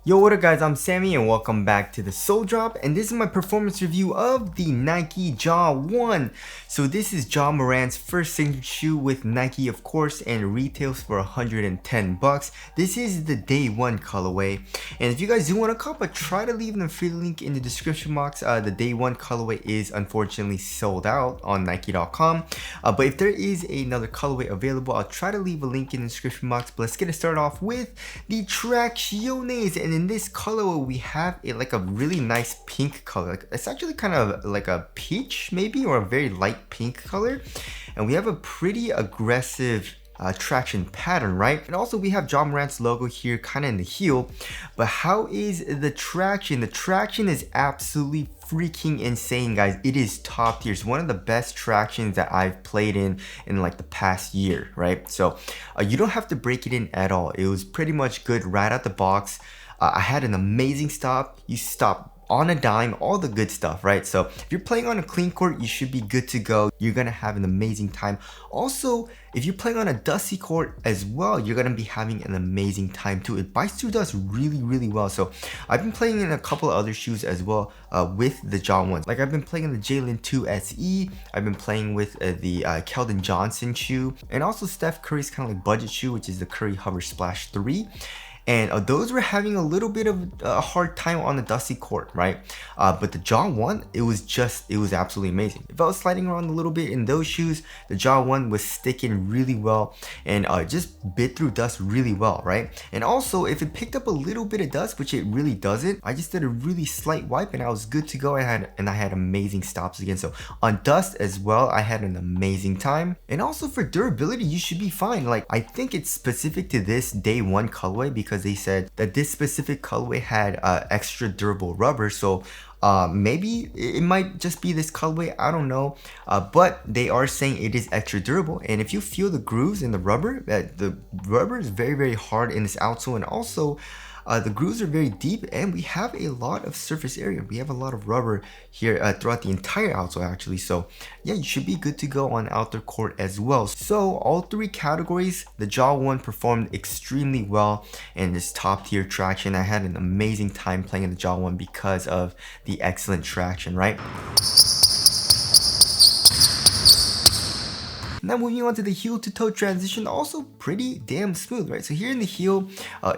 Yo, what up guys, I'm Sammy and welcome back to the Soul Drop, and this is my performance review of the Nike Ja 1. So this is Ja Morant's first signature shoe with Nike of course, and retails for 110 bucks. This is the day 1 colorway, and if you guys do want to cop, try to leave an affiliate link in the description box. The day 1 colorway is unfortunately sold out on Nike.com, but if there is another colorway available, I'll try to leave a link in the description box. But let's get it started off with the Tracciones, and in this color we have like a really nice pink color. Like, it's actually kind of like a peach maybe, or a very light pink color, and we have a pretty aggressive traction pattern, right? And also we have Ja Morant's logo here kind of in the heel. But how is the traction? The traction is absolutely freaking insane, guys. It is top tier. It's one of the best tractions that I've played in like the past year, right? So you don't have to break it in at all. It was pretty much good right out the box. I had an amazing stop. You stop on a dime, all the good stuff, right? So if you're playing on a clean court, you should be good to go. You're gonna have an amazing time. Also, if you're playing on a dusty court as well, you're gonna be having an amazing time too. It bites through dust really well. So I've been playing in a couple of other shoes as well with the Ja 1s. Like I've been playing in the Jalen 2 SE. I've been playing with the Keldon Johnson shoe, and also Steph Curry's kind of like budget shoe, which is the Curry Hover Splash 3. And those were having a little bit of a hard time on the dusty court, right? But the Ja 1, it was absolutely amazing. If I was sliding around a little bit in those shoes, the Ja 1 was sticking really well, and just bit through dust really well, right? And also, if it picked up a little bit of dust, which it really doesn't, I just did a really slight wipe and I was good to go. I had amazing stops again. So on dust as well, I had an amazing time. And also for durability, you should be fine. Like, I think it's specific to this day 1 colorway because they said that this specific colorway had extra durable rubber. So maybe it might just be this colorway, I don't know, but they are saying it is extra durable. And if you feel the grooves in the rubber, the rubber is very hard in this outsole, and also the grooves are very deep, and we have a lot of surface area. We have a lot of rubber here throughout the entire outsole actually. So yeah, you should be good to go on outdoor court as well. So all 3 categories, the Ja 1 performed extremely well in this top tier traction. I had an amazing time playing in the Ja 1 because of the excellent traction, right? Now moving on to the heel to toe transition, also pretty damn smooth, right? So here in the heel,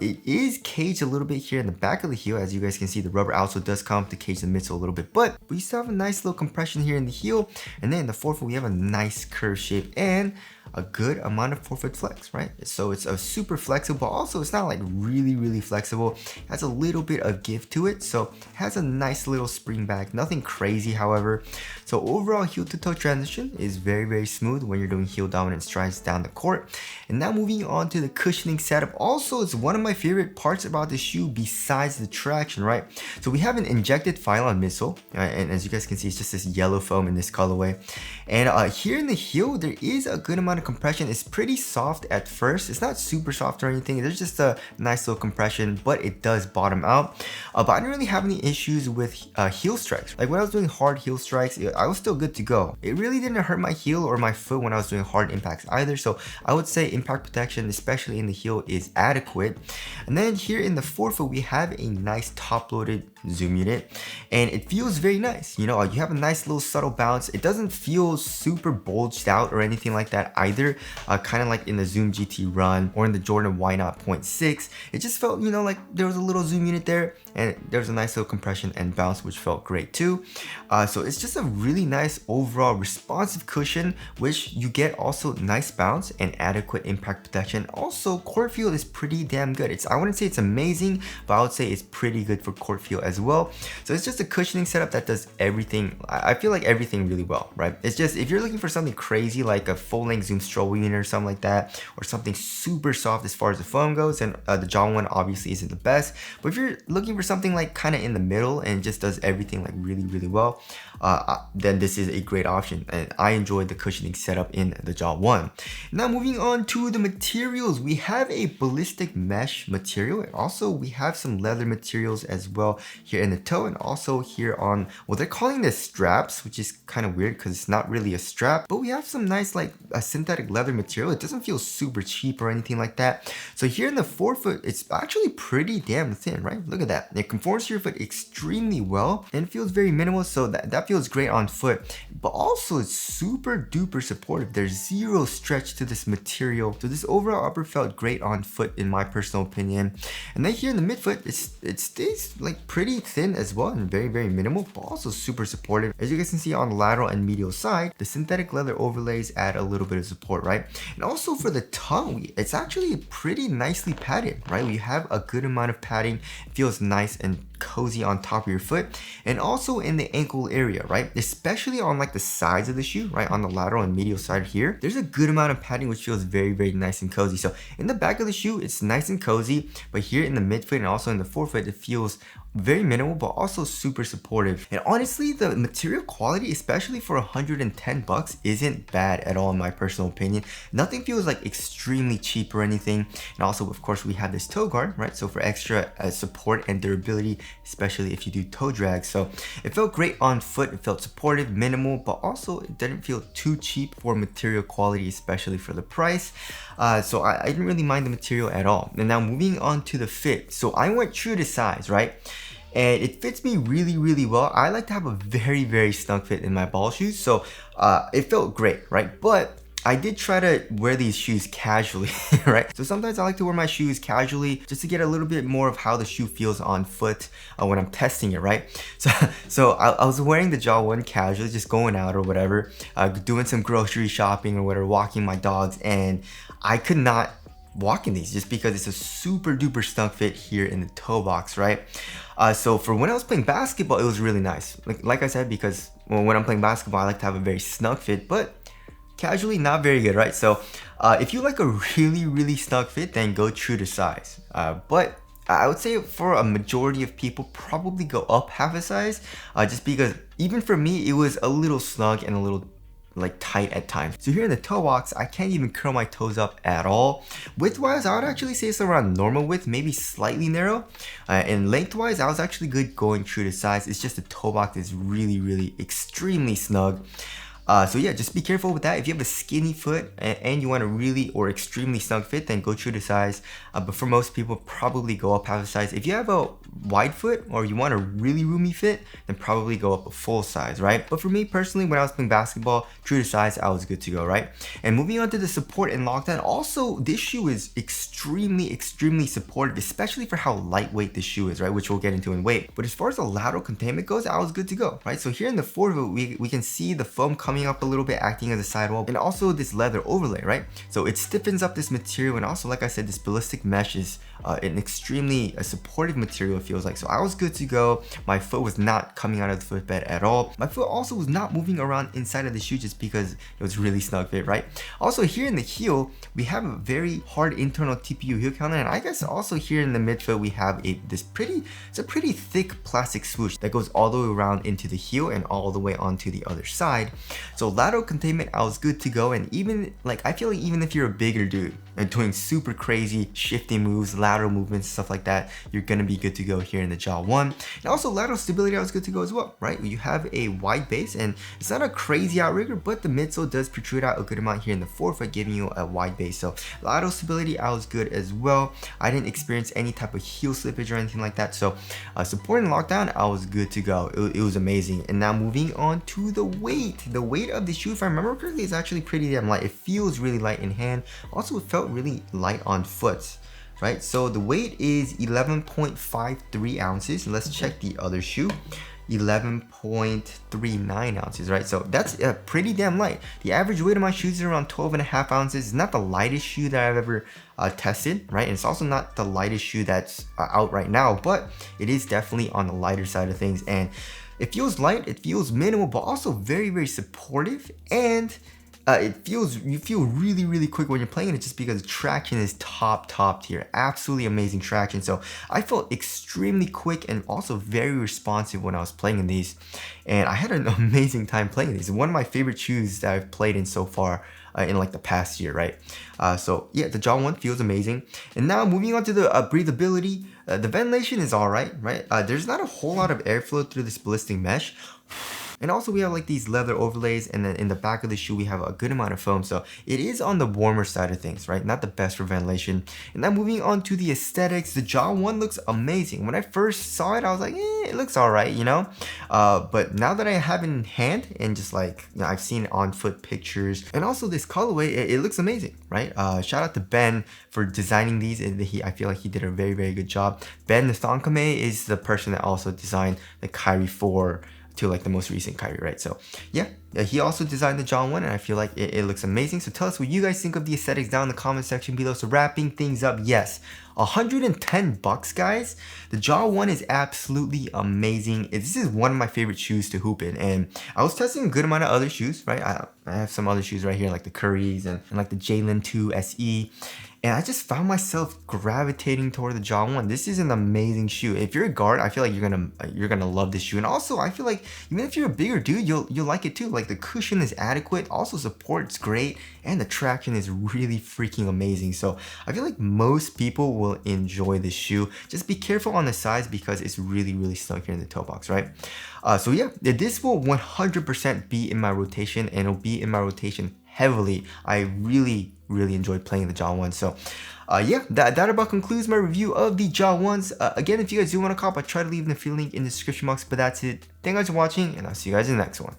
it is caged a little bit here in the back of the heel. As you guys can see, the rubber outsole does come to cage the midsole a little bit, but we still have a nice little compression here in the heel. And then in the forefoot, we have a nice curve shape and a good amount of forefoot flex, right? So it's a super flexible, also it's not like really flexible. It has a little bit of give to it, so it has a nice little spring back, nothing crazy however. So overall heel to toe transition is very smooth when you're doing heel dominant strides down the court. And now moving on to the cushioning setup, also it's one of my favorite parts about the shoe besides the traction, right? So we have an injected Phylon midsole, and as you guys can see, it's just this yellow foam in this colorway. And here in the heel, there is a good amount of compression. It's pretty soft at first. It's not super soft or anything. There's just a nice little compression, but it does bottom out. But I didn't really have any issues with heel strikes. Like when I was doing hard heel strikes, I was still good to go. It really didn't hurt my heel or my foot when I was doing hard impacts either. So I would say impact protection, especially in the heel, is adequate. And then here in the forefoot, we have a nice top-loaded zoom unit, and it feels very nice. You know, you have a nice little subtle bounce. It doesn't feel super bulged out or anything like that either, kind of like in the Zoom GT Run or in the Jordan Why Not 0.6. It just felt, you know, like there was a little zoom unit there, and there's a nice little compression and bounce, which felt great too. So it's just a really nice overall responsive cushion, which you get also nice bounce and adequate impact protection. Also, court feel is pretty damn good. I wouldn't say it's amazing, but I would say it's pretty good for court feel as well. So it's just a cushioning setup that does everything. I feel like everything really well, right? It's just, if you're looking for something crazy like a full-length Zoom stroll unit or something like that, or something super soft as far as the foam goes, then the Ja 1 obviously isn't the best. But if you're looking for something like kind of in the middle and just does everything like really well, then this is a great option. And I enjoyed the cushioning setup in the Jaw 1. Now moving on to the materials, we have a ballistic mesh material, and also we have some leather materials as well here in the toe, and also here on, well, they're calling this straps, which is kind of weird because it's not really a strap, but we have some nice like a synthetic leather material. It doesn't feel super cheap or anything like that. So here in the forefoot, it's actually pretty damn thin, right? Look at that. It conforms to your foot extremely well and feels very minimal, so that feels great on foot, but also it's super duper supportive. There's zero stretch to this material, so this overall upper felt great on foot in my personal opinion. And then here in the midfoot, it stays like pretty thin as well and very minimal, but also super supportive. As you guys can see on the lateral and medial side, the synthetic leather overlays add a little bit of support, right? And also for the tongue, it's actually pretty nicely padded, right? We have a good amount of padding. It feels nice and cozy on top of your foot, and also in the ankle area, right? Especially on like the sides of the shoe, right? On the lateral and medial side here, there's a good amount of padding which feels very nice and cozy. So in the back of the shoe, it's nice and cozy, but here in the midfoot and also in the forefoot, it feels very minimal but also super supportive. And honestly, the material quality, especially for 110 bucks, isn't bad at all in my personal opinion. Nothing feels like extremely cheap or anything. And also, of course, we have this toe guard, right? So for extra support and durability, especially if you do toe drag. So it felt great on foot. It felt supportive, minimal, but also it didn't feel too cheap for material quality, especially for the price. So I didn't really mind the material at all. And now moving on to the fit. So I went true to size, right? And it fits me really well. I like to have a very snug fit in my ball shoes, so it felt great, right? But I did try to wear these shoes casually, right? So sometimes I like to wear my shoes casually just to get a little bit more of how the shoe feels on foot when I'm testing it, right? So I was wearing the Jaw 1 casually, just going out or whatever, doing some grocery shopping or whatever, walking my dogs, and I could not walk in these just because it's a super duper snug fit here in the toe box, right? So for when I was playing basketball, it was really nice. Like I said, because when I'm playing basketball, I like to have a very snug fit, but casually not very good, right? So if you like a really snug fit, then go true to size. But I would say for a majority of people, probably go up half a size, just because even for me, it was a little snug and a little like tight at times. So here in the toe box, I can't even curl my toes up at all. Width wise, I would actually say it's around normal width, maybe slightly narrow. And length wise, I was actually good going true to size. It's just the toe box is really extremely snug. So yeah, just be careful with that. If you have a skinny foot and you want a really or extremely snug fit, then go true to size. But for most people, probably go up half a size. If you have a wide foot or you want a really roomy fit, then probably go up a full size, right? But for me personally, when I was playing basketball, true to size, I was good to go, right? And moving on to the support and lockdown, also this shoe is extremely supportive, especially for how lightweight this shoe is, right? Which we'll get into in weight. But as far as the lateral containment goes, I was good to go, right? So here in the forefoot, we can see the foam coming up a little bit, acting as a sidewall, and also this leather overlay, right? So it stiffens up this material, and also, like I said, this ballistic mesh is an extremely supportive material, it feels like. So I was good to go. My foot was not coming out of the footbed at all. My foot also was not moving around inside of the shoe just because it was really snug fit, right? Also here in the heel, we have a very hard internal TPU heel counter, and I guess also here in the midfoot we have it's a pretty thick plastic swoosh that goes all the way around into the heel and all the way onto the other side. So lateral containment, I was good to go, and even like I feel like even if you're a bigger dude and doing super crazy shifting moves, lateral movements, stuff like that, you're gonna be good to go here in the Jaw 1. And also lateral stability, I was good to go as well, right? You have a wide base, and it's not a crazy outrigger, but the midsole does protrude out a good amount here in the forefoot, giving you a wide base. So lateral stability, I was good as well. I didn't experience any type of heel slippage or anything like that. So support and lockdown, I was good to go. It was amazing. And now moving on to the weight. The weight of the shoe, if I remember correctly, is actually pretty damn light. It feels really light in hand. Also, it felt really light on foot, right? So the weight is 11.53 ounces. Let's check the other shoe. 11.39 ounces, right? So that's pretty damn light. The average weight of my shoes is around 12.5 ounces. It's not the lightest shoe that I've ever tested, right? And it's also not the lightest shoe that's out right now, but it is definitely on the lighter side of things. And it feels light, it feels minimal, but also very supportive. And you feel really quick when you're playing it, just because traction is top tier. Absolutely amazing traction. So I felt extremely quick and also very responsive when I was playing in these, and I had an amazing time playing these. One of my favorite shoes that I've played in so far in like the past year, right? So yeah, the Jaw 1 feels amazing. And now moving on to the breathability, the ventilation is all right, right? There's not a whole lot of airflow through this ballistic mesh. And also we have like these leather overlays, and then in the back of the shoe we have a good amount of foam, so it is on the warmer side of things, right? Not the best for ventilation. And now moving on to the aesthetics, the Jaw 1 looks amazing. When I first saw it, I was like, it looks alright, you know? But now that I have it in hand and just like, you know, I've seen on foot pictures, and also this colorway, it looks amazing, right? Shout out to Ben for designing these. I feel like he did a very, very good job. Ben Nathankame is the person that also designed the Kyrie 4 to like the most recent Kyrie, right? So yeah, he also designed the Jaw 1, and I feel like it looks amazing. So tell us what you guys think of the aesthetics down in the comment section below. So wrapping things up, yes, 110 bucks, guys. The Jaw 1 is absolutely amazing. This is one of my favorite shoes to hoop in, and I was testing a good amount of other shoes, right? I have some other shoes right here, like the Currys and like the Jalen 2 SE. And I just found myself gravitating toward the Jaw 1. This is an amazing shoe. If you're a guard, I feel like you're gonna love this shoe. And also, I feel like even if you're a bigger dude, you'll like it too. Like the cushion is adequate, also support's great, and the traction is really freaking amazing. So I feel like most people will enjoy this shoe. Just be careful on the size because it's really, really snug here in the toe box, right? So yeah, this will 100% be in my rotation, and it'll be in my rotation heavily. I really enjoyed playing the Jaw 1. So yeah, that about concludes my review of the Jaw 1s. Again, if you guys do want to cop, I try to leave the affiliate link in the description box, but that's it. Thank you guys for watching, and I'll see you guys in the next one.